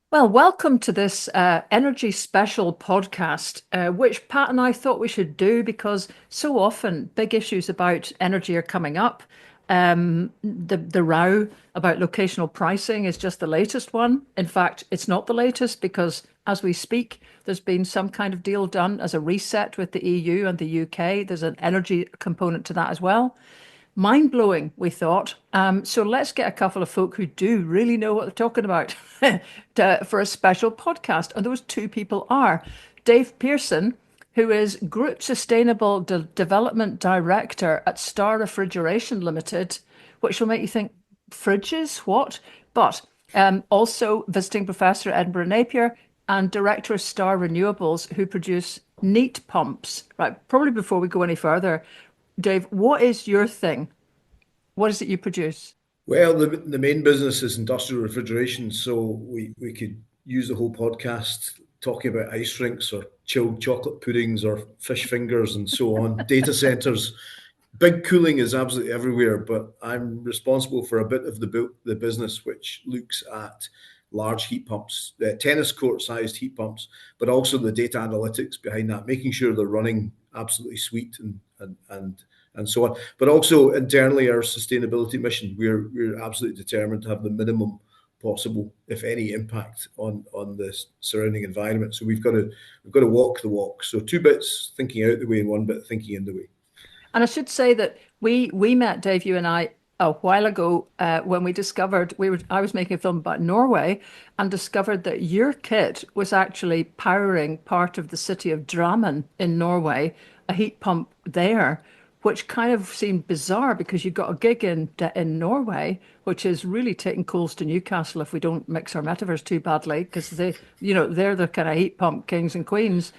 Well, welcome to this energy special podcast, which Pat and I thought we should do because so often big issues about energy are coming up. The row about locational pricing is just the latest one. In fact, it's not the latest because as we speak, there's been some kind of deal done as a reset with the EU and the UK. There's an energy component to that as well. Mind blowing, we thought. So let's get a couple of folk who do really know what they're talking about for a special podcast. And those two people are Dave Pearson, who is Group Sustainable Development Director at Star Refrigeration Limited, which will make you think, fridges? What? But also visiting professor at Edinburgh Napier and Director of Star Renewables, who produce neat pumps. Right, probably before we go any further, Dave, what is your thing? What is it you produce? Well, the main business is industrial refrigeration, so we could use the whole podcast talking about ice rinks or chilled chocolate puddings or fish fingers and so on. Data centers, big cooling is absolutely everywhere, but I'm responsible for a bit of the business which looks at large heat pumps, tennis court sized heat pumps, but also the data analytics behind that, making sure they're running absolutely sweet and so on. But also internally, our sustainability mission, we're absolutely determined to have the minimum possible, if any, impact on the surrounding environment. So we've got to walk the walk. So two bits thinking out the way and one bit thinking in the way. And I should say that we met Dave, you and I, a while ago when we discovered I was making a film about Norway and discovered that your kit was actually powering part of the city of Drammen in Norway, a heat pump there, which kind of seemed bizarre because you got a gig in Norway, which is really taking coals to Newcastle if we don't mix our metaphors too badly, because they're the kind of heat pump kings and queens.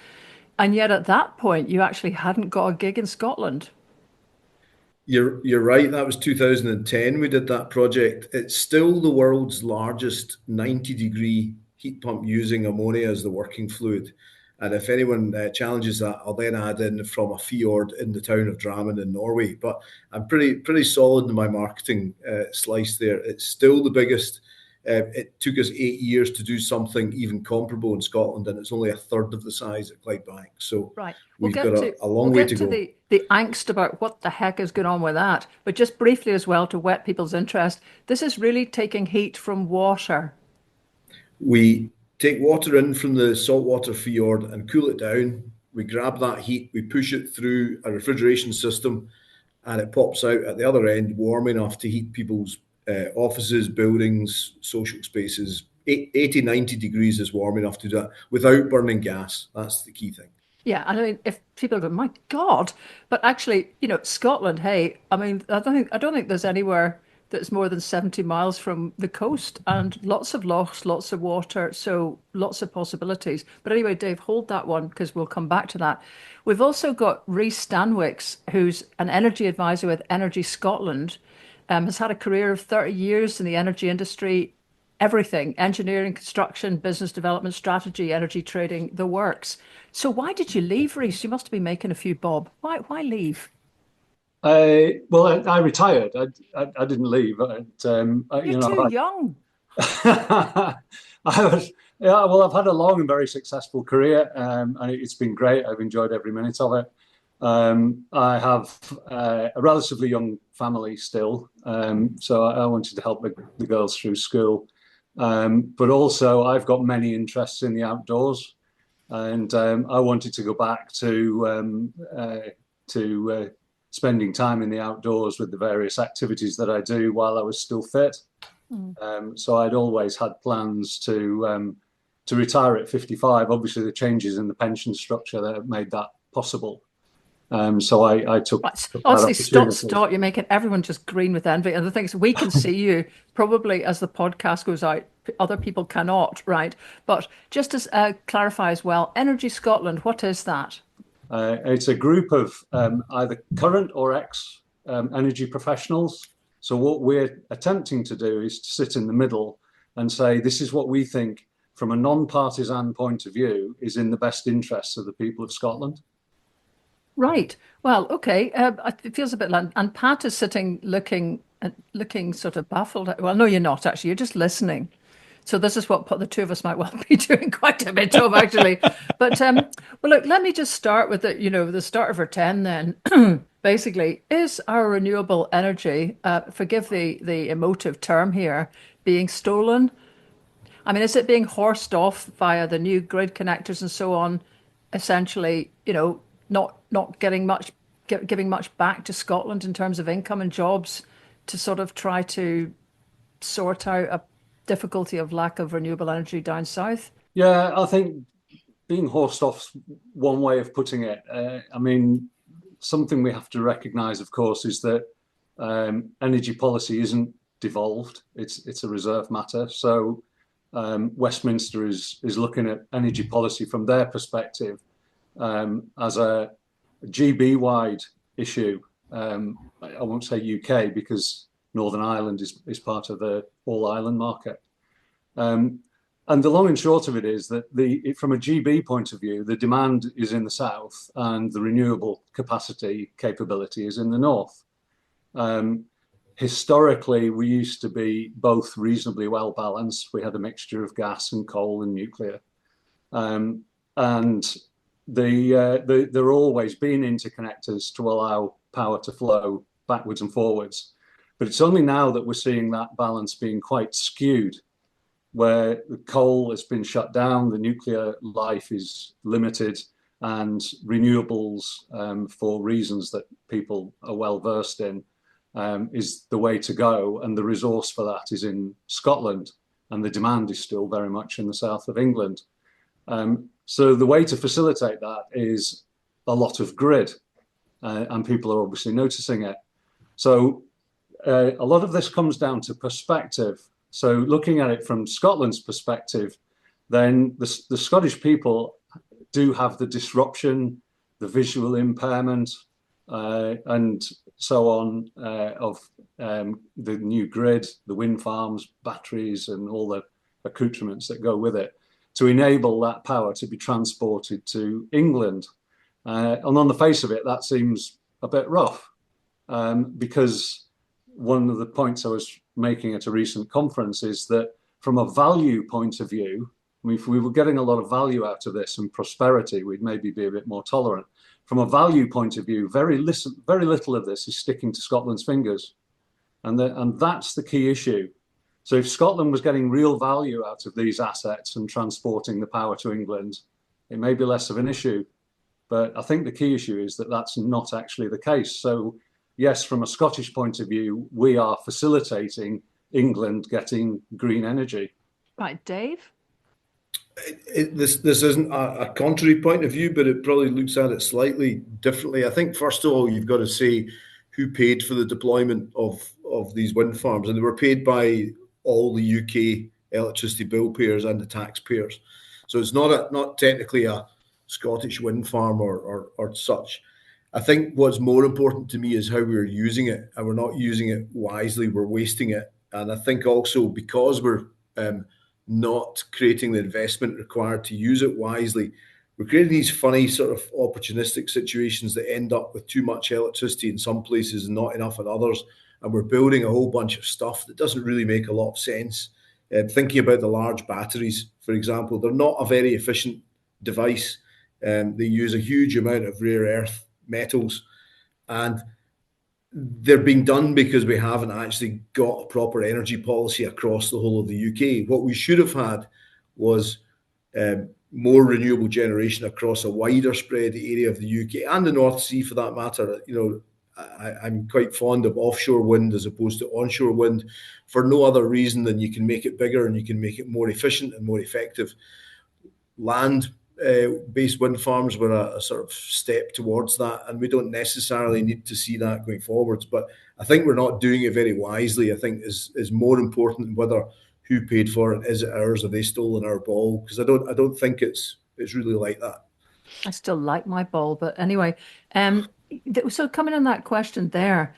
And yet at that point, you actually hadn't got a gig in Scotland. You're right. That was 2010. We did that project. It's still the world's largest 90-degree heat pump using ammonia as the working fluid. And if anyone challenges that, I'll then add in from a fjord in the town of Drammen in Norway. But I'm pretty solid in my marketing slice there. It's still the biggest. It took us 8 years to do something even comparable in Scotland, and it's only a third of the size at Clydebank. So Right. We'll we've got get to a we'll long way get to to go. the angst about what the heck is going on with that. But just briefly as well to whet people's interest, this is really taking heat from water. We take water in from the saltwater fjord and cool it down. We grab that heat, we push it through a refrigeration system, and it pops out at the other end warm enough to heat people's offices, buildings, social spaces. 80, 90 degrees is warm enough to do that without burning gas. That's the key thing. Yeah, I mean, if people go, my God, but actually, Scotland. Hey, I mean, I don't think there's anywhere that's more than 70 miles from the coast, and lots of lochs, lots of water, so lots of possibilities. But anyway, Dave, hold that one because we'll come back to that. We've also got Rhys Stanwix, who's an energy advisor with Energy Scotland, has had a career of 30 years in the energy industry, everything, engineering, construction, business development, strategy, energy trading, the works. So why did you leave, Reese? You must have been making a few bob. Why leave? I retired. I didn't leave. You're too young. I was, yeah, well, I've had a long and very successful career, and it's been great. I've enjoyed every minute of it. I have a relatively young family still, so I wanted to help the girls through school. But also, I've got many interests in the outdoors, and I wanted to go back to spending time in the outdoors with the various activities that I do while I was still fit. Mm. So I'd always had plans to retire at 55. Obviously, the changes in the pension structure that made that possible. So I took that Honestly, stop, opportunity. stop. You're making everyone just green with envy. And the thing is, we can see you probably as the podcast goes out. Other people cannot, right? But just to clarify as well, Energy Scotland, what is that? It's a group of either current or ex energy professionals. So what we're attempting to do is to sit in the middle and say, this is what we think from a non-partisan point of view is in the best interests of the people of Scotland. Right. Well, okay. It feels a bit like, and Pat is sitting looking sort of baffled. Well, no, you're not actually. You're just listening. So this is what the two of us might well be doing quite a bit of, actually. But well, look, let me just start with the starter for 10 then. Basically, is our renewable energy, forgive the emotive term here, being stolen? I mean, is it being horsed off via the new grid connectors and so on, essentially, not getting much, giving much back to Scotland in terms of income and jobs to sort of try to sort out a difficulty of lack of renewable energy down south? Yeah, I think being horsed off's one way of putting it. I mean, something we have to recognise, of course, is that energy policy isn't devolved; it's a reserve matter. So Westminster is looking at energy policy from their perspective as a GB-wide issue. I won't say UK because Northern Ireland is part of the all-island market. And the long and short of it is that from a GB point of view, the demand is in the south and the renewable capacity capability is in the north. Historically, we used to be both reasonably well balanced. We had a mixture of gas and coal and nuclear. And there always been interconnectors to allow power to flow backwards and forwards. But it's only now that we're seeing that balance being quite skewed, where the coal has been shut down, the nuclear life is limited, and renewables, for reasons that people are well versed in, is the way to go. And the resource for that is in Scotland, and the demand is still very much in the south of England. So the way to facilitate that is a lot of grid, and people are obviously noticing it. So a lot of this comes down to perspective. So looking at it from Scotland's perspective, then the Scottish people do have the disruption, the visual impairment, and so on of the new grid, the wind farms, batteries, and all the accoutrements that go with it to enable that power to be transported to England. And on the face of it, that seems a bit rough because one of the points I was making at a recent conference is that from a value point of view, I mean, if we were getting a lot of value out of this and prosperity, we'd maybe be a bit more tolerant. From a value point of view, very little of this is sticking to Scotland's fingers. And that's the key issue. So if Scotland was getting real value out of these assets and transporting the power to England, it may be less of an issue. But I think the key issue is that that's not actually the case. So yes, from a Scottish point of view, we are facilitating England getting green energy. Right, Dave? This isn't a contrary point of view, but it probably looks at it slightly differently. I think, first of all, you've got to say who paid for the deployment of these wind farms. And they were paid by all the UK electricity bill payers and the taxpayers. So it's not technically a Scottish wind farm or such. I think what's more important to me is how we're using it, and we're not using it wisely. We're wasting it. And I think also because we're not creating the investment required to use it wisely, we're creating these funny sort of opportunistic situations that end up with too much electricity in some places and not enough in others. And we're building a whole bunch of stuff that doesn't really make a lot of sense. Thinking about the large batteries, for example, they're not a very efficient device. They use a huge amount of rare earth metals, and they're being done because we haven't actually got a proper energy policy across the whole of the UK. What we should have had was more renewable generation across a wider spread area of the UK and the North Sea, for that matter. I'm quite fond of offshore wind as opposed to onshore wind for no other reason than you can make it bigger and you can make it more efficient and more effective. Land-based wind farms were a sort of step towards that, and we don't necessarily need to see that going forwards. But I think we're not doing it very wisely. I think is more important than whether who paid for it. Is it ours? Have they stolen our ball? Because I don't think it's really like that. I still like my ball, but anyway, so coming on that question there,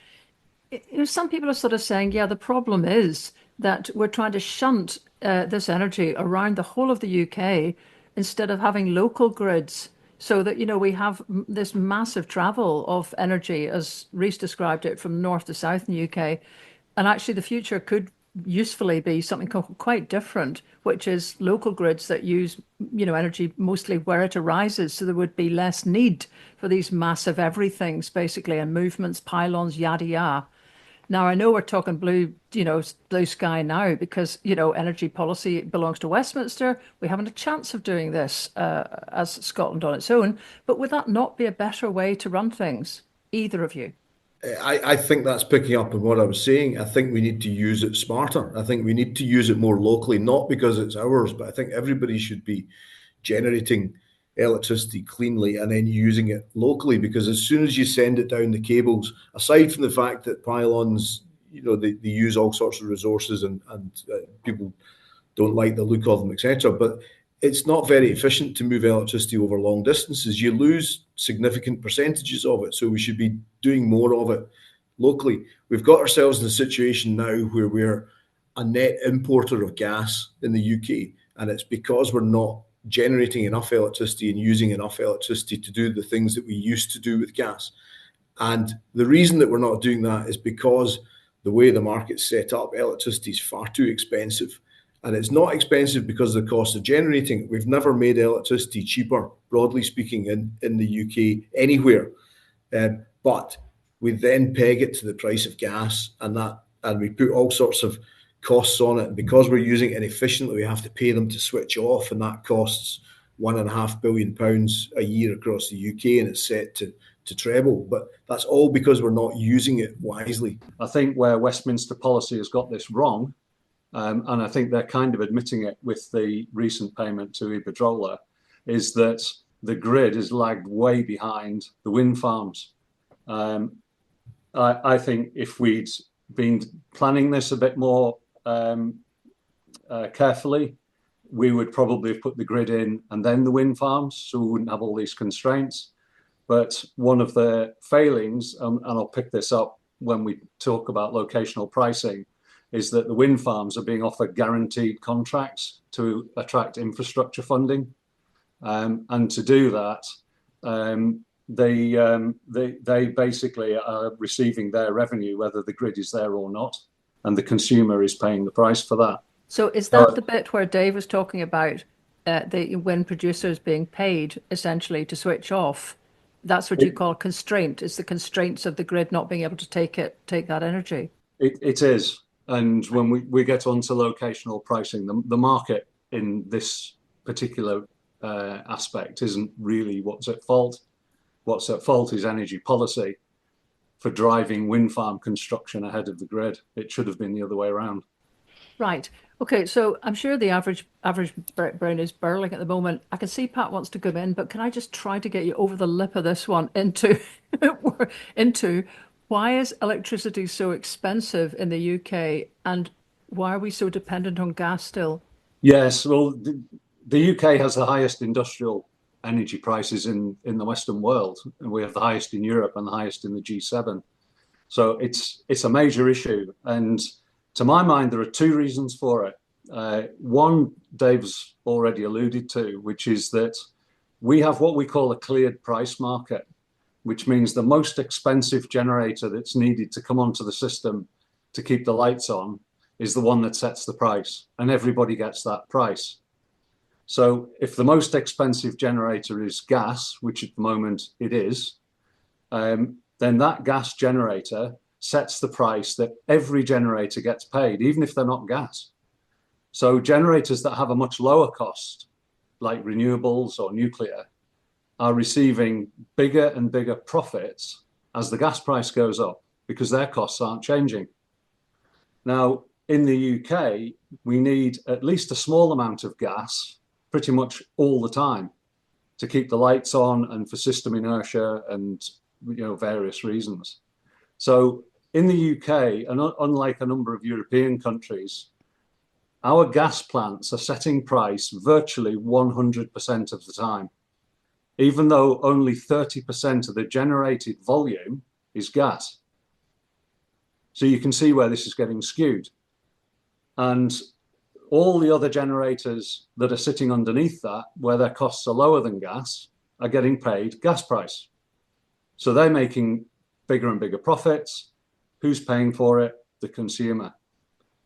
some people are sort of saying, yeah, the problem is that we're trying to shunt this energy around the whole of the UK instead of having local grids, so that we have this massive travel of energy, as Rhys described it, from north to south in the UK. And actually, the future could usefully be something quite different, which is local grids that use, energy mostly where it arises. So there would be less need for these massive everythings, basically, and movements, pylons, yada yada. Now, I know we're talking blue sky now because, energy policy belongs to Westminster. We haven't a chance of doing this as Scotland on its own. But would that not be a better way to run things? Either of you? I think that's picking up on what I was saying. I think we need to use it smarter. I think we need to use it more locally, not because it's ours, but I think everybody should be generating electricity cleanly and then using it locally. Because as soon as you send it down the cables, aside from the fact that pylons, they use all sorts of resources and people don't like the look of them, etc. But it's not very efficient to move electricity over long distances. You lose significant percentages of it. So we should be doing more of it locally. We've got ourselves in a situation now where we're a net importer of gas in the UK. And it's because we're not generating enough electricity and using enough electricity to do the things that we used to do with gas. And the reason that we're not doing that is because the way the market's set up, electricity is far too expensive. And it's not expensive because of the cost of generating it. We've never made electricity cheaper, broadly speaking, in the UK anywhere. But we then peg it to the price of gas, and we put all sorts of costs on it. And because we're using it inefficiently, we have to pay them to switch off, and that costs £1.5 billion a year across the UK, and it's set to treble. But that's all because we're not using it wisely. I think where Westminster policy has got this wrong, and I think they're kind of admitting it with the recent payment to Iberdrola, is that the grid is lagged way behind the wind farms. I think if we'd been planning this a bit more carefully, we would probably have put the grid in and then the wind farms, so we wouldn't have all these constraints. But one of the failings, and I'll pick this up when we talk about locational pricing, is that the wind farms are being offered guaranteed contracts to attract infrastructure funding. And to do that, they basically are receiving their revenue, whether the grid is there or not, and the consumer is paying the price for that. So is that the bit where Dave was talking about the wind producers being paid essentially to switch off? That's what you call constraint. It's the constraints of the grid not being able to take that energy. It is. And when we get onto locational pricing, the market in this particular aspect isn't really what's at fault. What's at fault is energy policy for driving wind farm construction ahead of the grid. It should have been the other way around. Right. Okay. So I'm sure the average brain is burling at the moment. I can see Pat wants to come in, but can I just try to get you over the lip of this one into why is electricity so expensive in the UK, and why are we so dependent on gas still? Yes, well, the UK has the highest industrial energy prices in the Western world, and we have the highest in Europe and the highest in the G7. So it's a major issue, and to my mind, there are two reasons for it. One, Dave's already alluded to, which is that we have what we call a cleared price market, which means the most expensive generator that's needed to come onto the system to keep the lights on is the one that sets the price, and everybody gets that price. So if the most expensive generator is gas, which at the moment it is, then that gas generator sets the price that every generator gets paid, even if they're not gas. So generators that have a much lower cost, like renewables or nuclear, are receiving bigger and bigger profits as the gas price goes up because their costs aren't changing. Now, in the UK, we need at least a small amount of gas pretty much all the time to keep the lights on and for system inertia and various reasons. So in the UK, and unlike a number of European countries, our gas plants are setting price virtually 100% of the time, even though only 30% of the generated volume is gas. So you can see where this is getting skewed. And all the other generators that are sitting underneath that, where their costs are lower than gas, are getting paid gas price. So they're making bigger and bigger profits. Who's paying for it? The consumer.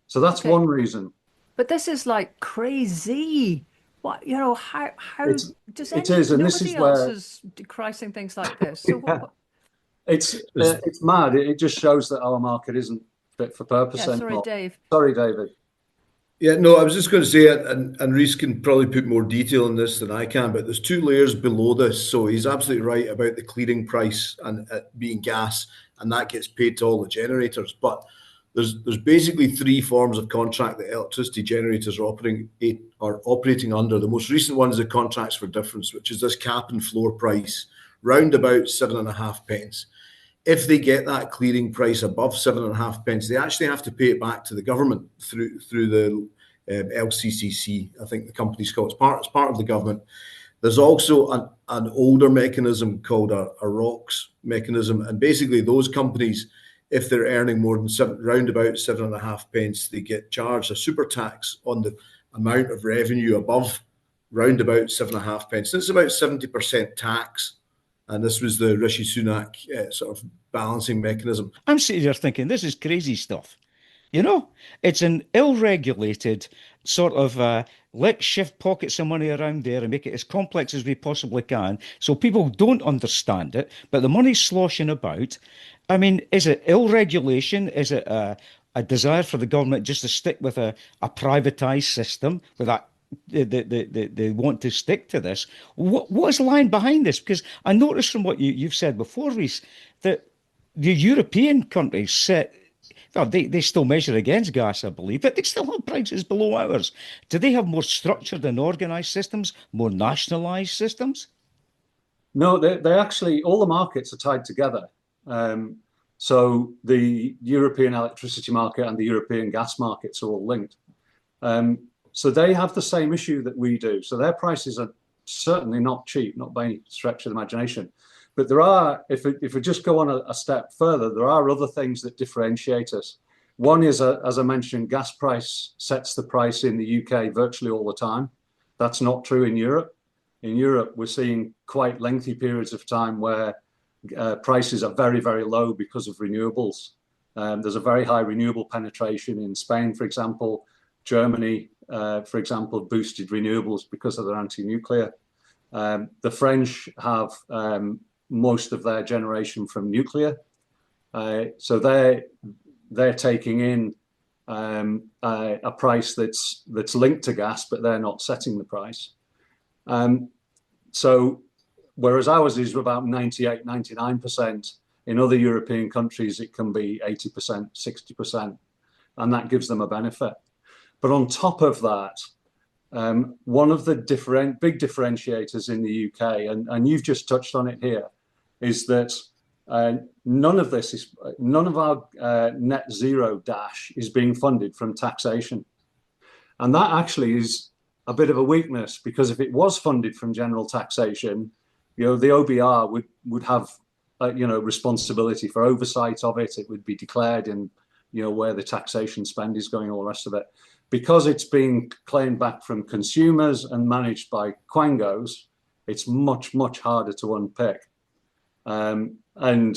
So that's Okay. one reason. But this is like crazy. What, how It's does it is, and this nobody is else where is decreasing things like this. So yeah, what, There's it's mad. It just shows that our market isn't fit for purpose yeah, sorry, anymore. Dave. Sorry, David. Yeah, no, I was just going to say it, and Rhys can probably put more detail on this than I can, but there's two layers below this. So he's absolutely right about the clearing price and being gas, and that gets paid to all the generators. But there's basically three forms of contract that electricity generators are operating under. The most recent one is the contracts for difference, which is this cap and floor price, round about 7.5 pence. If they get that clearing price above 7.5 pence, they actually have to pay it back to the government through the LCCC. I think the company's called. It's part of the government. There's also an older mechanism called a ROCs mechanism, and basically those companies, if they're earning more than round about 7.5 pence, they get charged a super tax on the amount of revenue above round about 7.5 pence. It's about 70% tax, and this was the Rishi Sunak sort of balancing mechanism. I'm sitting there thinking, this is crazy stuff. You know, it's an ill-regulated sort of let's shift pockets of money around there and make it as complex as we possibly can so people don't understand it, but the money's sloshing about. I mean, is it ill-regulation? Is it a desire for the government just to stick with a privatized system with that? They want to stick to this. What is lying behind this? Because I noticed from what you've said before, Rhys, that the European countries set well, they still measure against gas, I believe, but they still have prices below ours. Do they have more structured and organised systems, more nationalised systems? No, they actually, all the markets are tied together. Um, so the European electricity market and the European gas markets are all linked. So they have the same issue that we do. So their prices are certainly not cheap, not by any stretch of the imagination. But there are, if we just go on a step further, there are other things that differentiate us. One is, as I mentioned, gas price sets the price in the UK virtually all the time. That's not true in Europe. In Europe, we're seeing quite lengthy periods of time where prices are very, very low because of renewables. There's a very high renewable penetration in Spain, for example. Germany, for example, boosted renewables because of their anti-nuclear. The French have most of their generation from nuclear, so they're taking in a price that's linked to gas, but they're not setting the price. So whereas ours is about 98, 99%, in other European countries it can be 80%, 60%, and that gives them a benefit. But on top of that, one of the big differentiators in the UK, and you've just touched on it here, is that none of our net zero dash is being funded from taxation. And that actually is a bit of a weakness, because if it was funded from general taxation, the OBR would have responsibility for oversight of it. It would be declared in where the taxation spend is going, all the rest of it. Because it's being claimed back from consumers and managed by quangos, it's much, much harder to unpick. And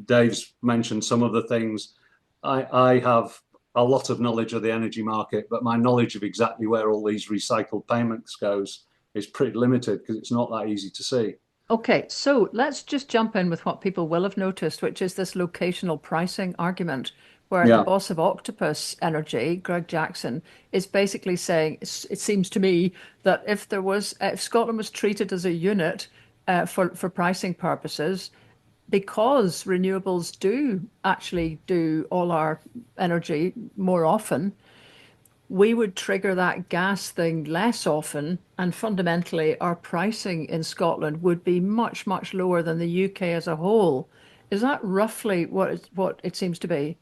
Dave's mentioned some of the things. I have a lot of knowledge of the energy market, but my knowledge of exactly where all these recycled payments goes is pretty limited, because it's not that easy to see. Okay, so let's just jump in with what people will have noticed, which is this locational pricing argument, where the Yeah. boss of Octopus Energy, Greg Jackson, is basically saying, it seems to me that if Scotland was treated as a unit for pricing purposes, because renewables do actually do all our energy more often, we would trigger that gas thing less often, and fundamentally our pricing in Scotland would be much, much lower than the UK as a whole. Is that roughly what it seems to be?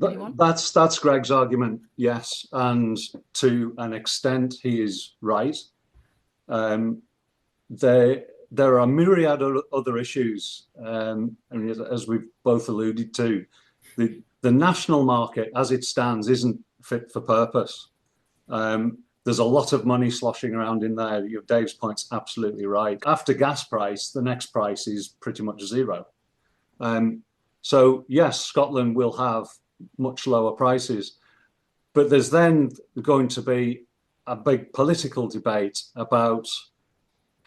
Anyone? That's Greg's argument, yes, and to an extent he is right. There are a myriad of other issues, as we've both alluded to. The national market, as it stands, isn't fit for purpose. There's a lot of money sloshing around in there. Dave's point's absolutely right. After gas price, the next price is pretty much zero. So yes, Scotland will have much lower prices. But there's then going to be a big political debate about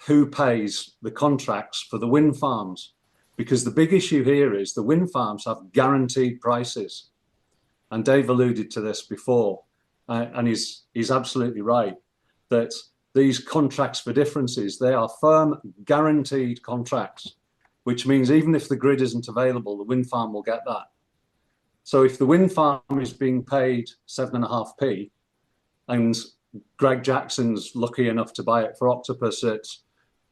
who pays the contracts for the wind farms. Because the big issue here is the wind farms have guaranteed prices. And Dave alluded to this before, and he's absolutely right, that these contracts for differences, they are firm, guaranteed contracts, which means even if the grid isn't available, the wind farm will get that. So if the wind farm is being paid 7.5p, and Greg Jackson's lucky enough to buy it for Octopus at,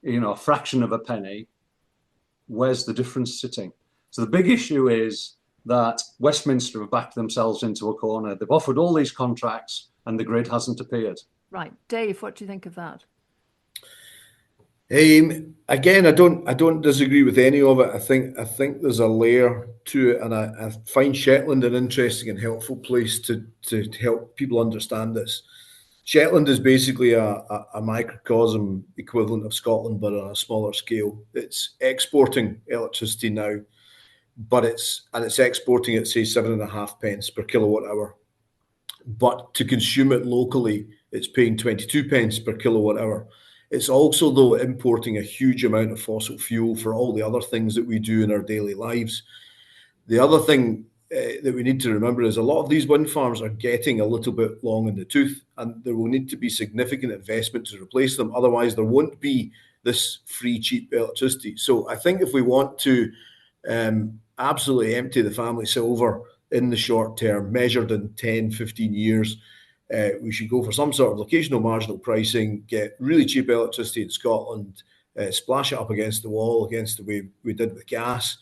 a fraction of a penny, where's the difference sitting? So the big issue is that Westminster have backed themselves into a corner. They've offered all these contracts and the grid hasn't appeared. Right. Dave, what do you think of that? Again, I don't disagree with any of it. I think there's a layer to it, and I find Shetland an interesting and helpful place to help people understand this. Shetland is basically a microcosm equivalent of Scotland, but on a smaller scale. It's exporting electricity now, but it's exporting at, say, 7.5 pence per kilowatt hour. But to consume it locally, it's paying 22 pence per kilowatt hour. It's also, though, importing a huge amount of fossil fuel for all the other things that we do in our daily lives. The other thing that we need to remember is a lot of these wind farms are getting a little bit long in the tooth, and there will need to be significant investment to replace them. Otherwise, there won't be this free, cheap electricity. So I think if we want to absolutely empty the family silver in the short term, measured in 10, 15 years, we should go for some sort of locational marginal pricing, get really cheap electricity in Scotland, splash it up against the wall, against the way we did with gas,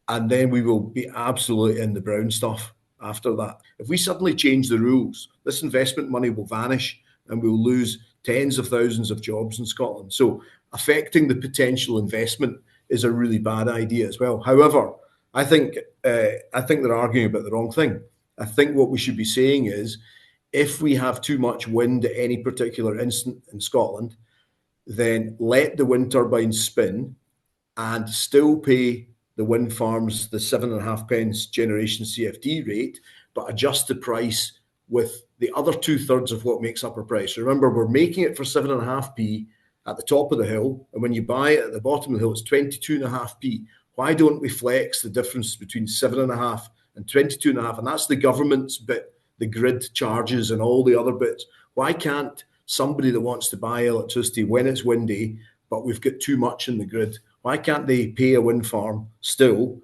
and then we will be absolutely in the brown stuff after that. If we suddenly change the rules, this investment money will vanish and we'll lose tens of thousands of jobs in Scotland. So affecting the potential investment is a really bad idea as well. However, I think they're arguing about the wrong thing. I think what we should be saying is, if we have too much wind at any particular instant in Scotland, then let the wind turbines spin and still pay the wind farms the 7.5 pence generation CFD rate, but adjust the price with the other 2/3 of what makes up our price. Remember, we're making it for 7.5p at the top of the hill, and when you buy it at the bottom of the hill, it's 22.5p. Why don't we flex the difference between 7.5 and 22.5? And that's the government's bit, the grid charges and all the other bits. Why can't somebody that wants to buy electricity when it's windy, but we've got too much in the grid, why can't they pay a wind farm still?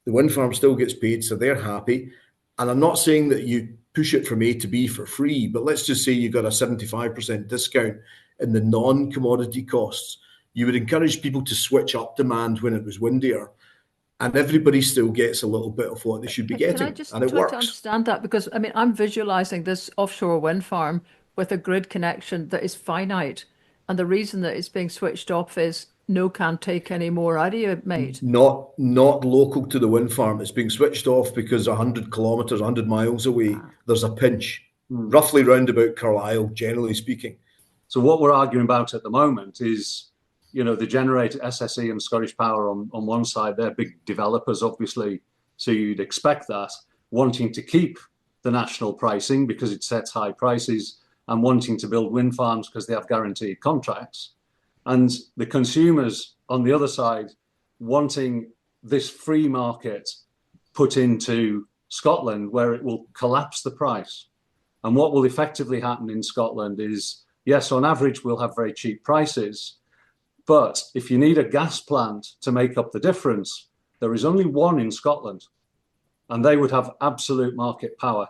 The wind farm still gets paid, so they're happy. And I'm not saying that you push it from A to B for free, but let's just say you got a 75% discount in the non-commodity costs. You would encourage people to switch up demand when it was windier, and everybody still gets a little bit of what they should be getting. Can I just and it try works. to understand that? Because, I mean, I'm visualizing this offshore wind farm with a grid connection that is finite. And the reason that it's being switched off is no can't take any more out of you, mate. Not local to the wind farm. It's being switched off because 100 kilometres, 100 miles away, there's a pinch, roughly round about Carlisle, generally speaking. So what we're arguing about at the moment is, the generator SSE and Scottish Power on one side, they're big developers, obviously. So you'd expect that, wanting to keep the national pricing because it sets high prices, and wanting to build wind farms because they have guaranteed contracts. And the consumers on the other side wanting this free market put into Scotland where it will collapse the price. And what will effectively happen in Scotland is, yes, on average, we'll have very cheap prices. But if you need a gas plant to make up the difference, there is only one in Scotland, and they would have absolute market power.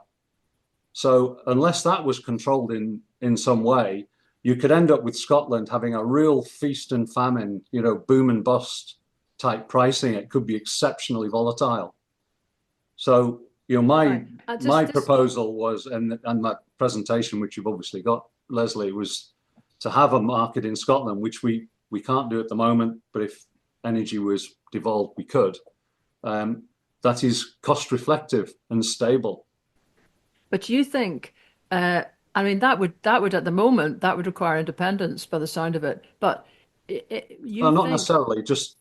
So unless that was controlled in some way, you could end up with Scotland having a real feast and famine, boom and bust type pricing. It could be exceptionally volatile. So, my proposal was, and my presentation, which you've obviously got, Lesley, was to have a market in Scotland, which we can't do at the moment, but if energy was devolved, we could. That is cost reflective and stable. But you think, that would at the moment, that would require independence by the sound of it. But not necessarily, just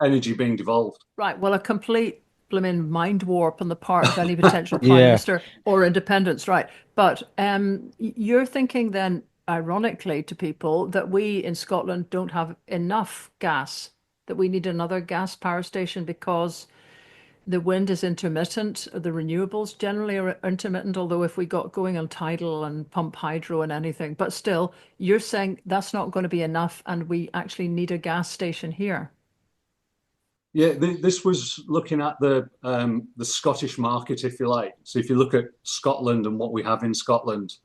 energy being devolved. Right. Well, a complete blooming mind warp on the part of any potential prime Yeah. minister or independence, right? But you're thinking then, ironically, to people that we in Scotland don't have enough gas, that we need another gas power station because the wind is intermittent, the renewables generally are intermittent, although if we got going on tidal and pump hydro and anything, but still, you're saying that's not going to be enough and we actually need a gas station here. Yeah, this was looking at the Scottish market, if you like. So if you look at Scotland and what we have in Scotland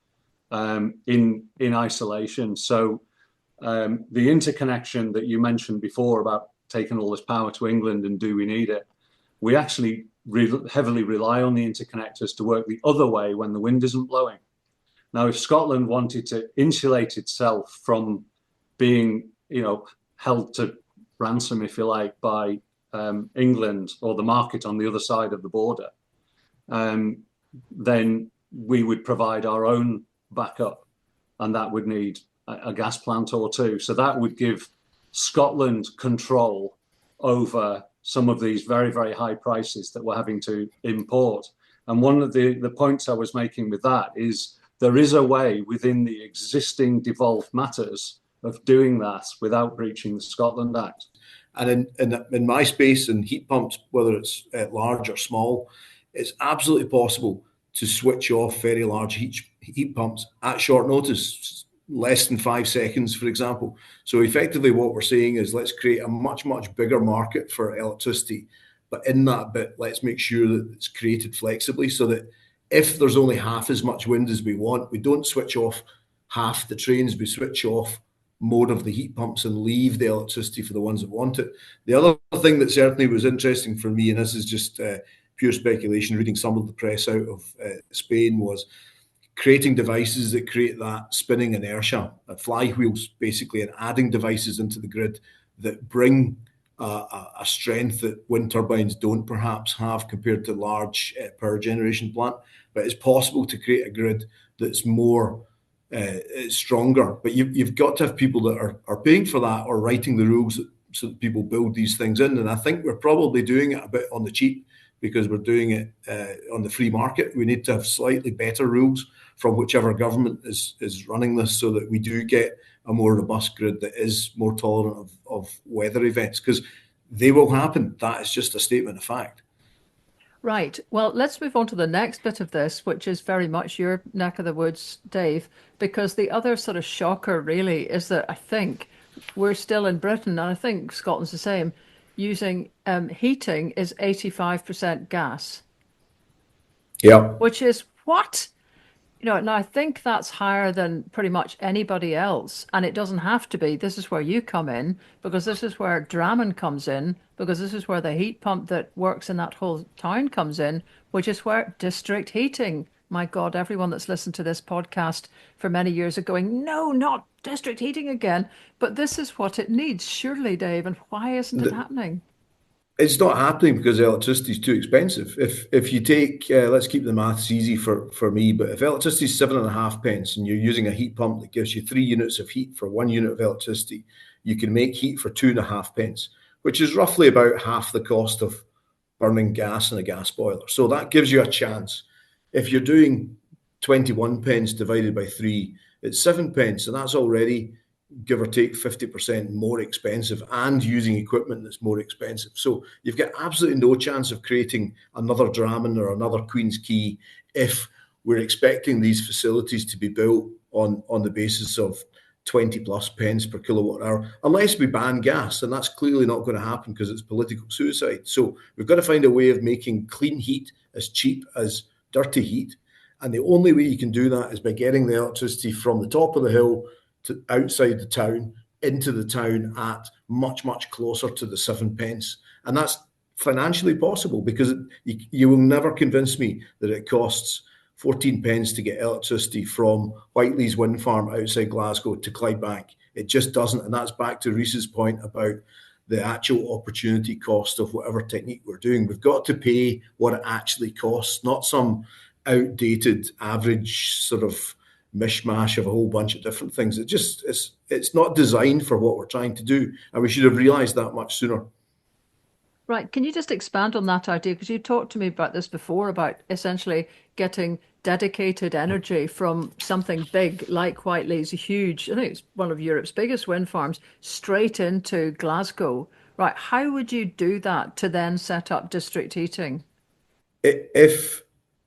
in isolation, so the interconnection that you mentioned before about taking all this power to England and do we need it, we actually heavily rely on the interconnectors to work the other way when the wind isn't blowing. Now, if Scotland wanted to insulate itself from being, held to ransom, if you like, by England or the market on the other side of the border, then we would provide our own backup, and that would need a gas plant or two. So that would give Scotland control over some of these very, very high prices that we're having to import. And one of the points I was making with that is there is a way within the existing devolved matters of doing that without breaching the Scotland Act. And in my space and heat pumps, whether it's large or small, it's absolutely possible to switch off very large heat pumps at short notice, less than 5 seconds, for example. So effectively what we're saying is let's create a much, much bigger market for electricity. But in that bit, let's make sure that it's created flexibly so that if there's only half as much wind as we want, we don't switch off half the trains, we switch off more of the heat pumps and leave the electricity for the ones that want it. The other thing that certainly was interesting for me, and this is just pure speculation, reading some of the press out of Spain, was creating devices that create that spinning inertia, flywheels basically, and adding devices into the grid that bring a strength that wind turbines don't perhaps have compared to large power generation plant. But it's possible to create a grid that's more stronger. But you've got to have people that are paying for that or writing the rules so that people build these things in. And I think we're probably doing it a bit on the cheap because we're doing it on the free market. We need to have slightly better rules from whichever government is running this so that we do get a more robust grid that is more tolerant of weather events, because they will happen. That is just a statement of fact. Right. Well, let's move on to the next bit of this, which is very much your neck of the woods, Dave, because the other sort of shocker really is that I think we're still in Britain, and I think Scotland's the same, using heating is 85% gas. Yeah. Which is what? And I think that's higher than pretty much anybody else. And it doesn't have to be. This is where you come in, because this is where Drammen comes in, because this is where the heat pump that works in that whole town comes in, which is where district heating. My God, everyone that's listened to this podcast for many years are going, no, not district heating again. But this is what it needs, surely, Dave. And why isn't it happening? It's not happening because electricity is too expensive. If you take, let's keep the maths easy for me, but if electricity is 7.5 pence and you're using a heat pump that gives you 3 units of heat for 1 unit of electricity, you can make heat for 2.5 pence, which is roughly about half the cost of burning gas in a gas boiler. So that gives you a chance. If you're doing 21 pence divided by 3, it's 7 pence, and that's already give or take 50% more expensive and using equipment that's more expensive. So you've got absolutely no chance of creating another Drammen or another Queen's Quay if we're expecting these facilities to be built on the basis of 20 plus pence per kilowatt hour, unless we ban gas. And that's clearly not going to happen because it's political suicide. So we've got to find a way of making clean heat as cheap as dirty heat. And the only way you can do that is by getting the electricity from the top of the hill to outside the town, into the town at much, much closer to the 7 pence. And that's financially possible because you will never convince me that it costs 14 pence to get electricity from Whiteley's wind farm outside Glasgow to Clydebank. It just doesn't. And that's back to Rhys's point about the actual opportunity cost of whatever technique we're doing. We've got to pay what it actually costs, not some outdated average sort of mishmash of a whole bunch of different things. It's not designed for what we're trying to do, and we should have realized that much sooner. Right. Can you just expand on that idea? Because you talked to me about this before, about essentially getting dedicated energy from something big like Whiteley's huge, I think it's one of Europe's biggest wind farms, straight into Glasgow. Right. How would you do that to then set up district heating? If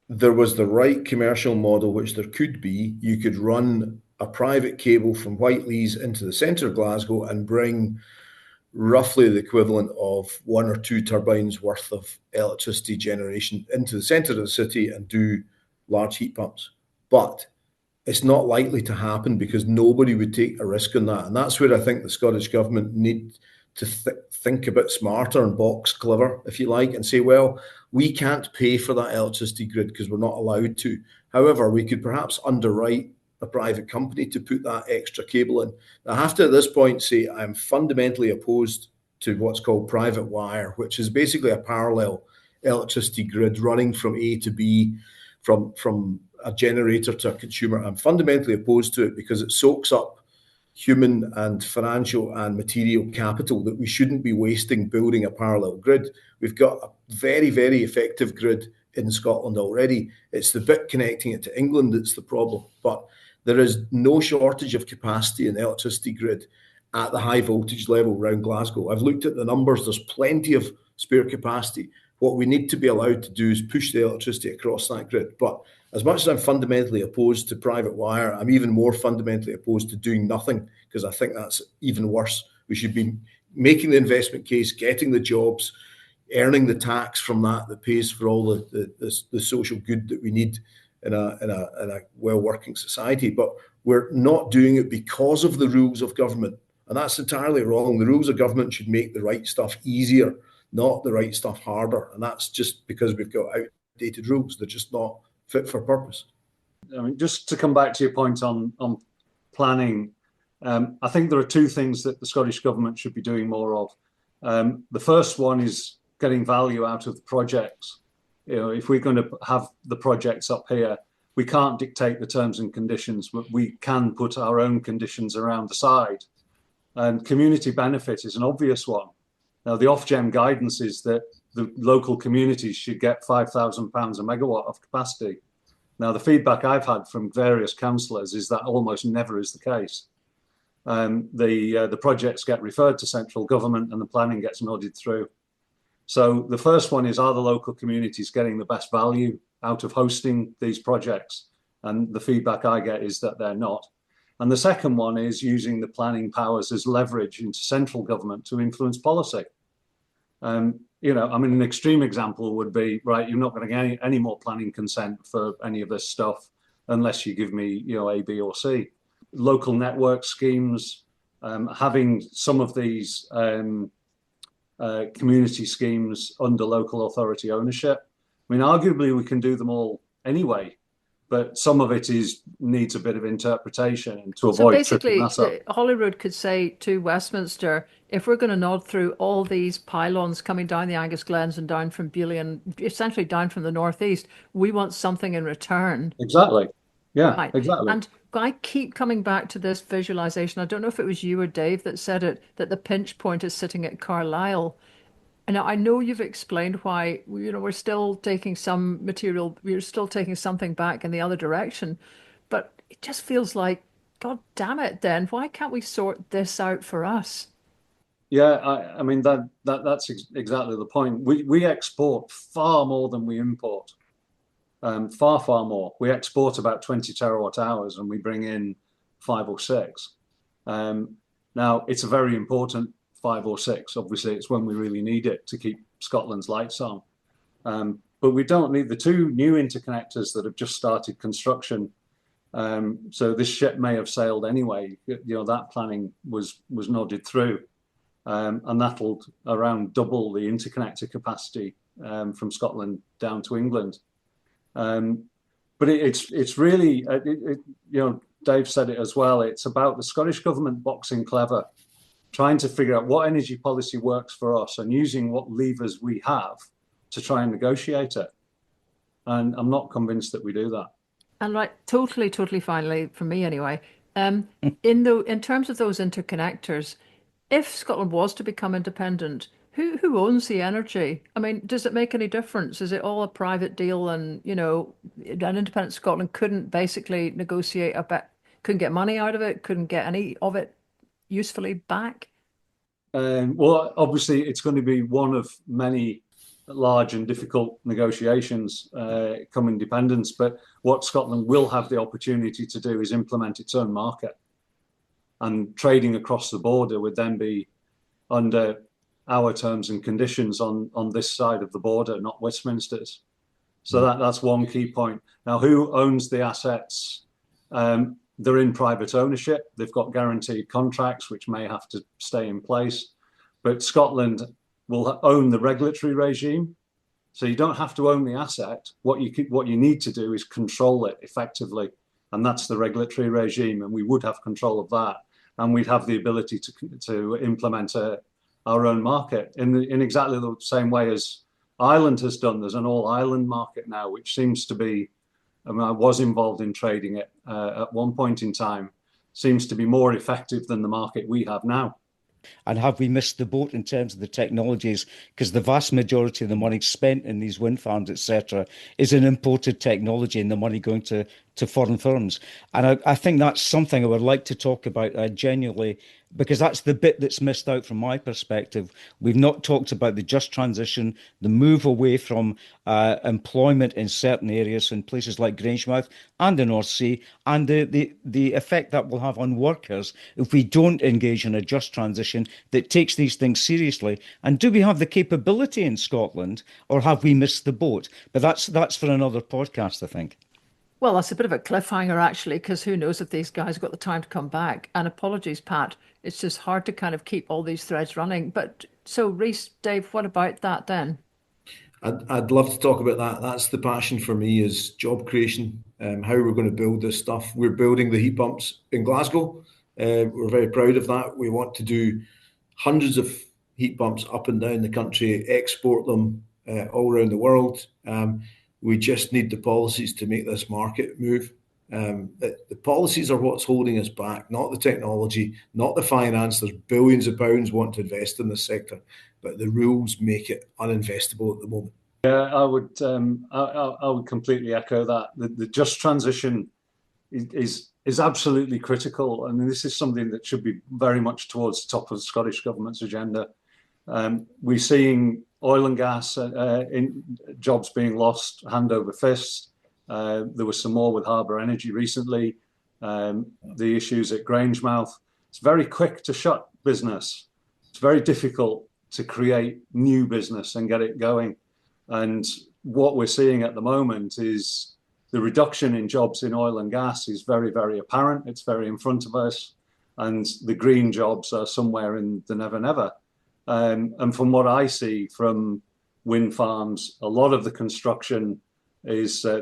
there was the right commercial model, which there could be, you could run a private cable from Whiteley's into the centre of Glasgow and bring roughly the equivalent of one or two turbines worth of electricity generation into the centre of the city and do large heat pumps. But it's not likely to happen because nobody would take a risk on that. And that's where I think the Scottish Government need to think a bit smarter and box clever, if you like, and say, well, we can't pay for that electricity grid because we're not allowed to. However, we could perhaps underwrite a private company to put that extra cable in. Now, I have to at this point say I'm fundamentally opposed to what's called private wire, which is basically a parallel electricity grid running from A to B, from a generator to a consumer. I'm fundamentally opposed to it because it soaks up human and financial and material capital that we shouldn't be wasting building a parallel grid. We've got a very, very effective grid in Scotland already. It's the bit connecting it to England that's the problem. But there is no shortage of capacity in the electricity grid at the high voltage level around Glasgow. I've looked at the numbers. There's plenty of spare capacity. What we need to be allowed to do is push the electricity across that grid. But as much as I'm fundamentally opposed to private wire, I'm even more fundamentally opposed to doing nothing because I think that's even worse. We should be making the investment case, getting the jobs, earning the tax from that pays for all the social good that we need in a well-working society. But we're not doing it because of the rules of government. And that's entirely wrong. The rules of government should make the right stuff easier, not the right stuff harder. And that's just because we've got outdated rules. They're just not fit for purpose. I mean, just to come back to your point on planning, I think there are two things that the Scottish Government should be doing more of. The first one is getting value out of the projects. If we're going to have the projects up here, we can't dictate the terms and conditions, but we can put our own conditions around the side. And community benefit is an obvious one. Now, the Ofgem guidance is that the local communities should get £5,000 a megawatt of capacity. Now, the feedback I've had from various councillors is that almost never is the case. The projects get referred to central government and the planning gets nodded through. So the first one is, are the local communities getting the best value out of hosting these projects? And the feedback I get is that they're not. And the second one is using the planning powers as leverage into central government to influence policy. An extreme example would be, right, you're not going to get any more planning consent for any of this stuff unless you give me, A, B, or C. Local network schemes, having some of these community schemes under local authority ownership. I mean, arguably we can do them all anyway, but some of it needs a bit of interpretation to avoid tripping us up. Holyrood could say to Westminster, if we're going to nod through all these pylons coming down the Angus Glens and down from Beaulieu and essentially down from the northeast, we want something in return. Exactly. Yeah, Right. exactly. And I keep coming back to this visualization. I don't know if it was you or Dave that said it, that the pinch point is sitting at Carlisle. And I know you've explained why, we're still taking some material, we're still taking something back in the other direction. But it just feels like, God damn it, then, why can't we sort this out for us? Yeah, I mean, that's exactly the point. We export far more than we import. Far, far more. We export about 20 terawatt hours and we bring in 5 or 6. Now, it's a very important 5 or 6. Obviously, it's when we really need it to keep Scotland's lights on. But we don't need the 2 new interconnectors that have just started construction. So this ship may have sailed anyway. That planning was nodded through. And that'll around double the interconnector capacity from Scotland down to England. But it's really, Dave said it as well. It's about the Scottish Government boxing clever, trying to figure out what energy policy works for us and using what levers we have to try and negotiate it. And I'm not convinced that we do that. And right, totally finally, for me anyway, in terms of those interconnectors, if Scotland was to become independent, who owns the energy? I mean, does it make any difference? Is it all a private deal and, an independent Scotland couldn't basically negotiate a bit, couldn't get money out of it, couldn't get any of it usefully back? Well, obviously, it's going to be one of many large and difficult negotiations come independence. But what Scotland will have the opportunity to do is implement its own market. And trading across the border would then be under our terms and conditions on this side of the border, not Westminster's. So that's one key point. Now, who owns the assets? They're in private ownership. They've got guaranteed contracts, which may have to stay in place. But Scotland will own the regulatory regime. So you don't have to own the asset. What you need to do is control it effectively. And that's the regulatory regime. And we would have control of that. And we'd have the ability to implement our own market in exactly the same way as Ireland has done. There's an all-Ireland market now, which seems to be, I was involved in trading it at one point in time, seems to be more effective than the market we have now. And have we missed the boat in terms of the technologies? Because the vast majority of the money spent in these wind farms, etc., is in imported technology and the money going to foreign firms. And I think that's something I would like to talk about genuinely, because that's the bit that's missed out from my perspective. We've not talked about the just transition, the move away from employment in certain areas in places like Grangemouth and the North Sea, and the effect that will have on workers if we don't engage in a just transition that takes these things seriously. And do we have the capability in Scotland, or have we missed the boat? But that's for another podcast, I think. Well, that's a bit of a cliffhanger, actually, because who knows if these guys have got the time to come back. And apologies, Pat. It's just hard to kind of keep all these threads running. But so, Rhys, Dave, what about that then? I'd love to talk about that. That's the passion for me, is job creation, how we're going to build this stuff. We're building the heat pumps in Glasgow. We're very proud of that. We want to do hundreds of heat pumps up and down the country, export them all around the world. We just need the policies to make this market move. The policies are what's holding us back, not the technology, not the finance. There's billions of pounds want to invest in this sector, but the rules make it uninvestable at the moment. Yeah, I would completely echo that. The just transition is absolutely critical. I mean, this is something that should be very much towards the top of the Scottish Government's agenda. We're seeing oil and gas in jobs being lost hand over fist. There was some more with Harbour Energy recently. The issues at Grangemouth. It's very quick to shut business. It's very difficult to create new business and get it going. And what we're seeing at the moment is the reduction in jobs in oil and gas is very, very apparent. It's very in front of us. And the green jobs are somewhere in the never, never. And from what I see from wind farms, a lot of the construction is a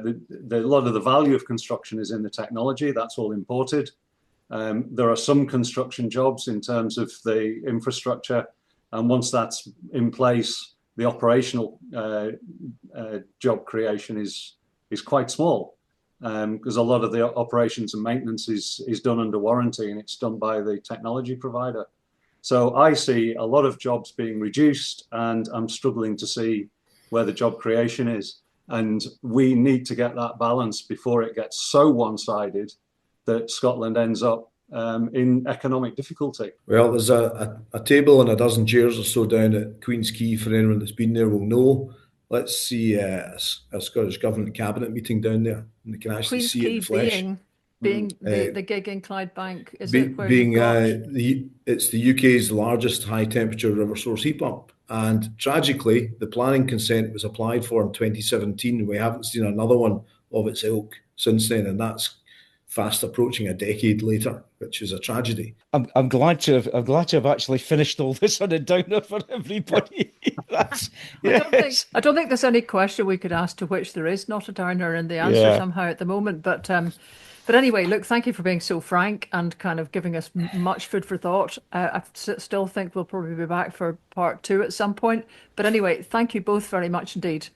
lot of the value of construction is in the technology. That's all imported. There are some construction jobs in terms of the infrastructure, and once that's in place, the operational job creation is quite small, because a lot of the operations and maintenance is done under warranty, and it's done by the technology provider. So I see a lot of jobs being reduced, and I'm struggling to see where the job creation is. And we need to get that balance before it gets so one-sided that Scotland ends up in economic difficulty. Well, there's a table and a dozen chairs or so down at Queen's Quay. For anyone that's been there will know. Let's see a Scottish Government Cabinet meeting down there, and they can actually Queen's see it in Quay the flesh. being the gig in Clydebank, is it where Being you've got... it's the UK's largest high temperature river source heat pump, and tragically the planning consent was applied for in 2017. We haven't seen another one of its ilk since then, and that's fast approaching a decade later, which is a tragedy. I'm glad to have actually finished all this on a downer for everybody. I don't think there's any question we could ask to which there is not a downer in the answer somehow at the moment. But anyway, look, thank you for being so frank and kind of giving us much food for thought. I still think we'll probably be back for part 2 at some point. But anyway, thank you both very much indeed.